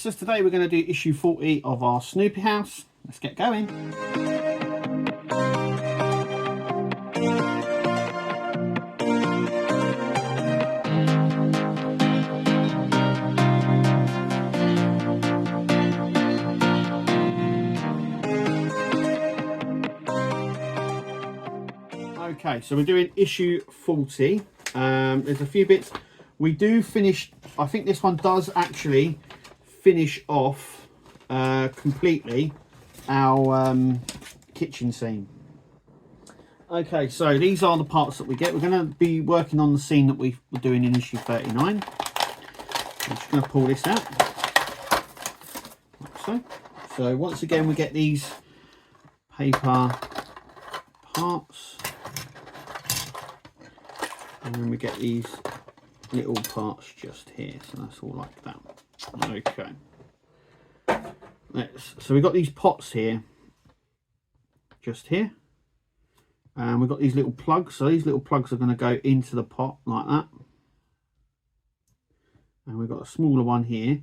Youngsters, today we're going to do issue 40 of our Snoopy house. Let's get going. Okay, so we're doing issue 40. There's a few bits. We do finish, I think this one does actually finish off completely our kitchen scene. Okay, so these are the parts that we get. We're going to be working on the scene that we were doing in issue 39. I'm just going to pull this out. Like so. So once again, we get these paper parts. And then we get these little parts just here. So that's all like that. Okay. So we've got these pots here. Just here. And we've got these little plugs. So these little plugs are going to go into the pot like that. And we've got a smaller one here.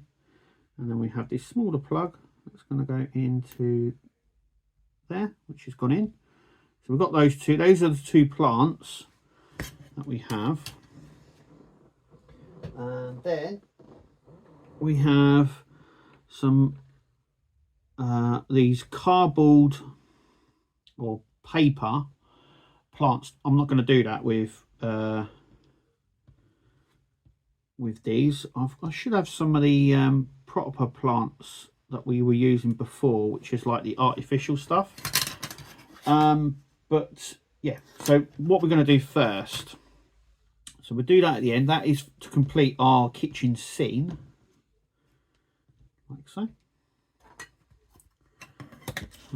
And then we have this smaller plug that's going to go into there, which has gone in. So we've got those two. Those are the two plants that we have. And then we have some these cardboard or paper plants. I'm not going to do that with these. I should have some of the proper plants that we were using before, which is like the artificial stuff. But yeah, so what we're going to do first, so we'll do that at the end. That is to complete our kitchen scene, like so.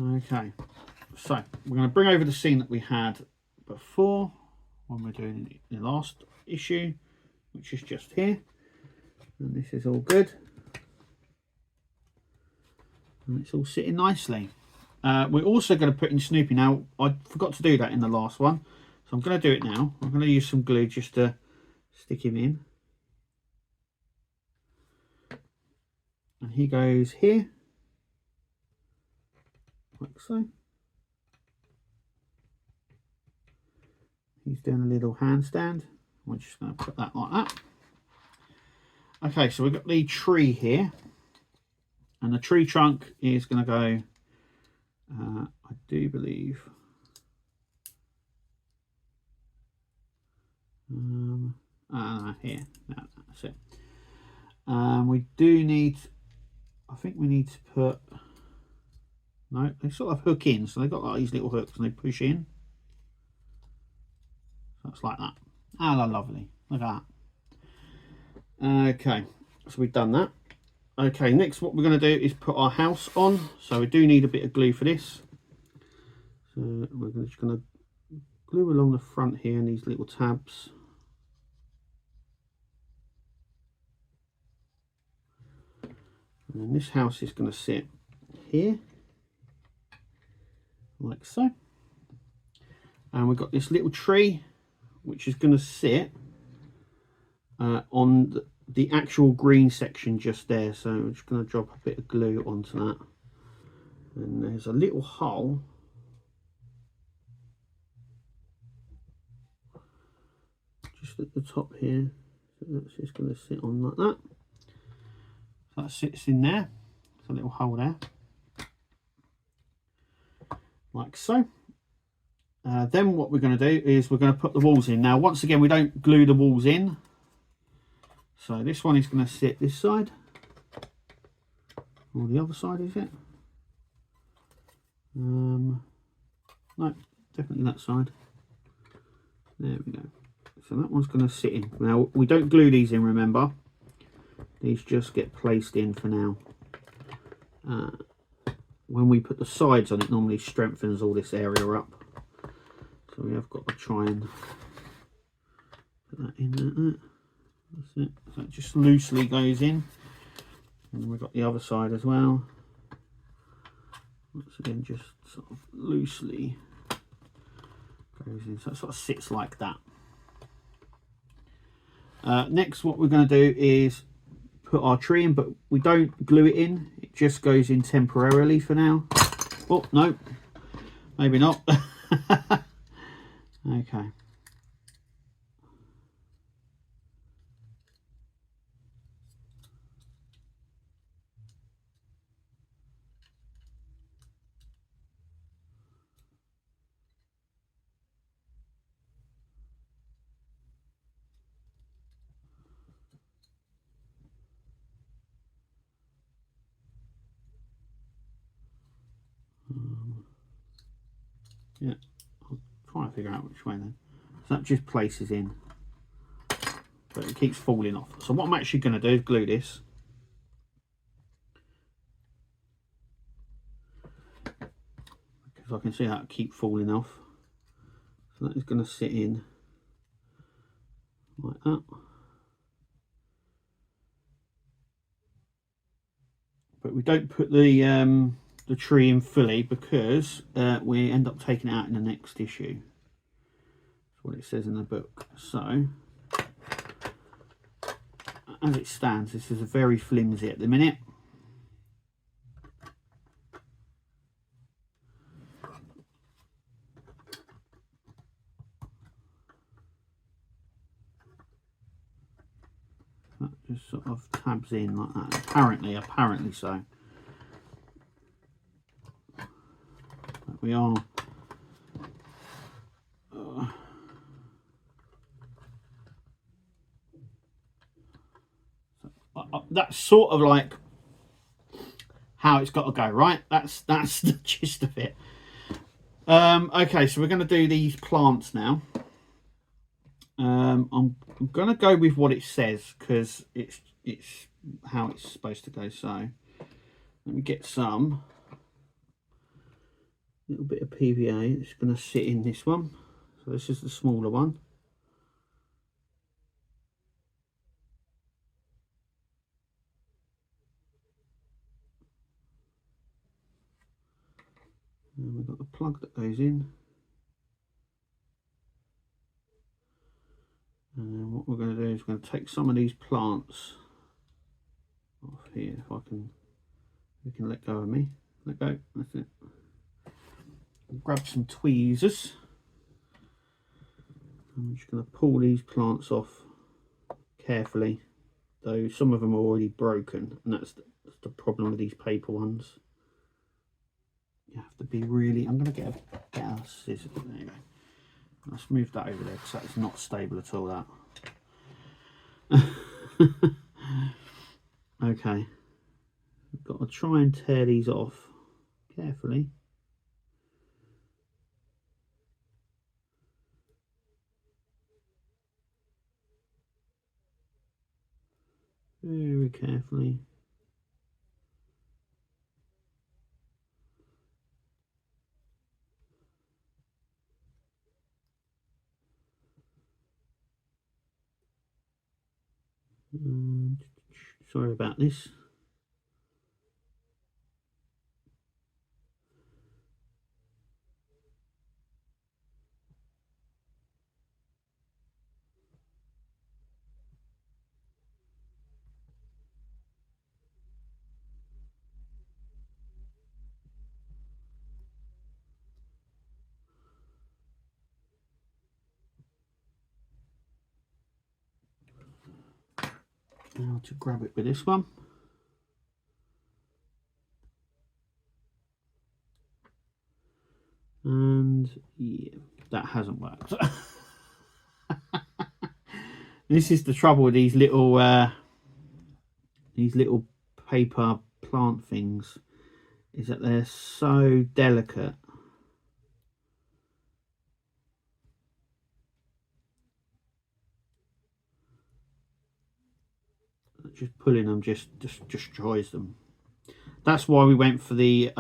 Okay, so we're going to bring over the scene that we had before when we're doing the last issue, which is just here. And this is all good. And it's all sitting nicely. We're also going to put in Snoopy. Now, I forgot to do that in the last one, so I'm going to do it now. I'm going to use some glue just to stick him in. And he goes here, like so. He's doing a little handstand. We're just going to put that like that. Okay, so we've got the tree here. And the tree trunk is going to go, I do believe, here. No, that's it. We do need, I think we need to put, no, they sort of hook in. So they've got like these little hooks and they push in. So it's like that. Ah, lovely. Look at that. Okay, so we've done that. Okay, next what we're going to do is put our house on. So we do need a bit of glue for this. So we're just going to glue along the front here in these little tabs. And then this house is going to sit here, like so. And we've got this little tree, which is going to sit on the actual green section just there. So I'm just going to drop a bit of glue onto that. And there's a little hole just at the top here. So that's just going to sit on like that. So that sits in there. There's a little hole there. Like so. Then what we're going to do is we're going to put the walls in. Now, once again, we don't glue the walls in. So this one is going to sit this side, or the other side, is it? No, definitely that side. There we go. So that one's going to sit in. Now, we don't glue these in, remember. These just get placed in for now. When we put the sides on, it normally strengthens all this area up. So we have got to try and put that in there. That's it. So it just loosely goes in. And we've got the other side as well. Once again, just sort of loosely goes in. So it sort of sits like that. Next, what we're going to do is put our tree in, but we don't glue it in. It just goes in temporarily for now. Oh, no, maybe not. Okay. Yeah, I'll try and figure out which way then. So that just places in, but it keeps falling off. So what I'm actually going to do is glue this. Because I can see that keep falling off. So that is going to sit in like that. But we don't put the tree in fully because we end up taking it out in the next issue. That's what it says in the book. So as it stands, this is a very flimsy at the minute. That just sort of tabs in like that. Apparently so. But we are that's sort of like how it's got to go, right? That's the gist of it. Okay, so we're going to do these plants now. I'm going to go with what it says because it's how it's supposed to go. So let me get some little bit of PVA. It's going to sit in this one. So this is the smaller one. And we've got the plug that goes in. And then what we're going to do is we're going to take some of these plants off here. If I can, you can let go of me. Let go. That's it. Grab some tweezers. I'm just going to pull these plants off carefully, though some of them are already broken, and that's the problem with these paper ones. You have to be really. I'm going to get a scissors. There you go. Let's move that over there because that is not stable at all. That. Okay. I've got to try and tear these off carefully. Very carefully. Sorry about this. Now to grab it with this one. And yeah, that hasn't worked. This is the trouble with these little paper plant things, is that they're so delicate. Just pulling them just destroys them. That's why we went for the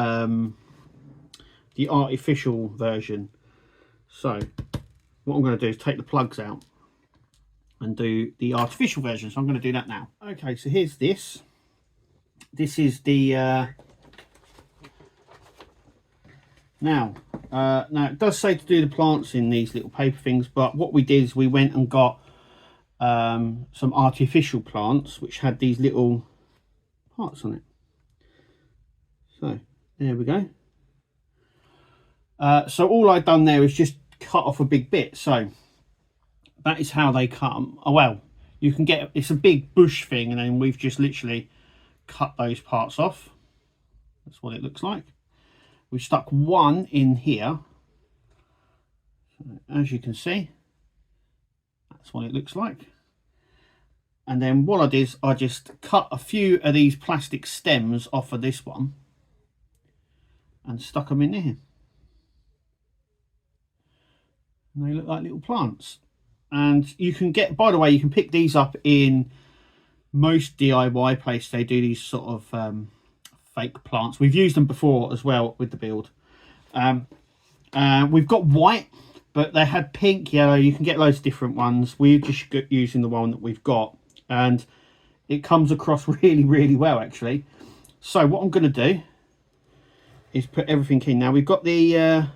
artificial version. So what I'm going to do is take the plugs out and do the artificial version. So I'm going to do that now. Okay, so here's this. This is the now it does say to do the plants in these little paper things, but what we did is we went and got some artificial plants which had these little parts on it. So there we go. So all I've done there is just cut off a big bit. So that is how they come. Oh well, you can get, it's a big bush thing, and then we've just literally cut those parts off. That's what it looks like. We've stuck one in here. So as you can see, that's what it looks like. And then what I did is I just cut a few of these plastic stems off of this one and stuck them in there. And they look like little plants. And you can get, by the way, you can pick these up in most DIY places. They do these sort of fake plants. We've used them before as well with the build. We've got white, but they had pink, yellow. You can get loads of different ones. We're just using the one that we've got, and it comes across really, really well actually. So what I'm going to do is put everything in now. We've got the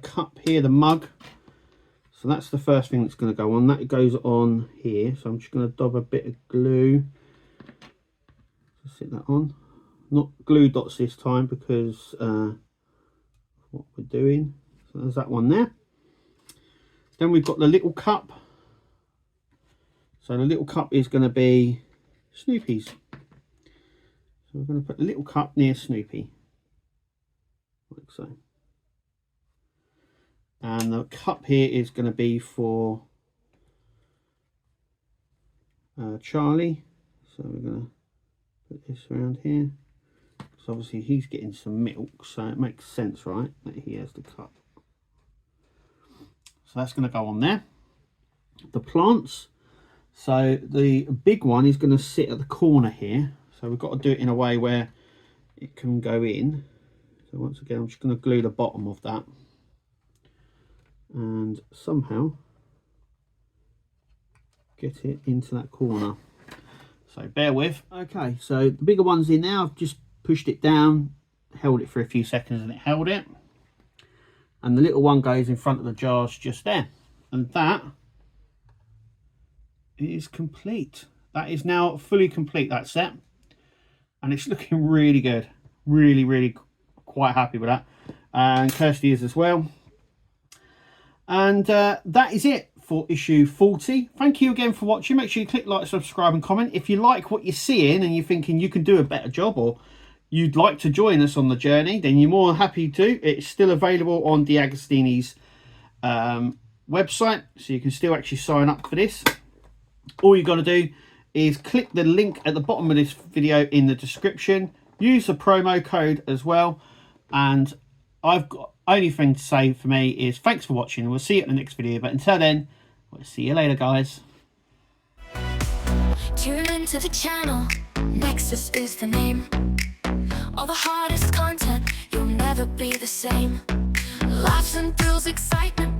cup here, the mug. So that's the first thing that's going to go on. That goes on here. So I'm just going to dab a bit of glue. Just sit that on. Not glue dots this time because what we're doing. So there's that one there. Then we've got the little cup. So the little cup is going to be Snoopy's. So we're going to put the little cup near Snoopy, like so. And the cup here is going to be for Charlie. So we're going to put this around here. So obviously he's getting some milk, so it makes sense, right, that he has the cup. So that's going to go on there. The plants. So the big one is going to sit at the corner here. So we've got to do it in a way where it can go in. So once again, I'm just going to glue the bottom of that. And somehow get it into that corner. So bear with. Okay, so the bigger one's in now. I've just pushed it down, held it for a few seconds, and it held it. And the little one goes in front of the jars just there. And that is complete. That is now fully complete, that set. And it's looking really good. Really, really quite happy with that. And Kirsty is as well. And that is it for issue 40. Thank you again for watching. Make sure you click like, subscribe and comment. If you like what you're seeing and you're thinking you can do a better job, or you'd like to join us on the journey, then you're more than happy to. It's still available on deagostini's website, so you can still actually sign up for this. All you've got to do is click the link at the bottom of this video in the description. Use the promo code as well. And I've got only thing to say for me is thanks for watching. We'll see you at the next video, but until then, we'll see you later, guys. Tune into the channel. Nexus is the name. All the hardest content, you'll never be the same. Laughs and thrills, excitement.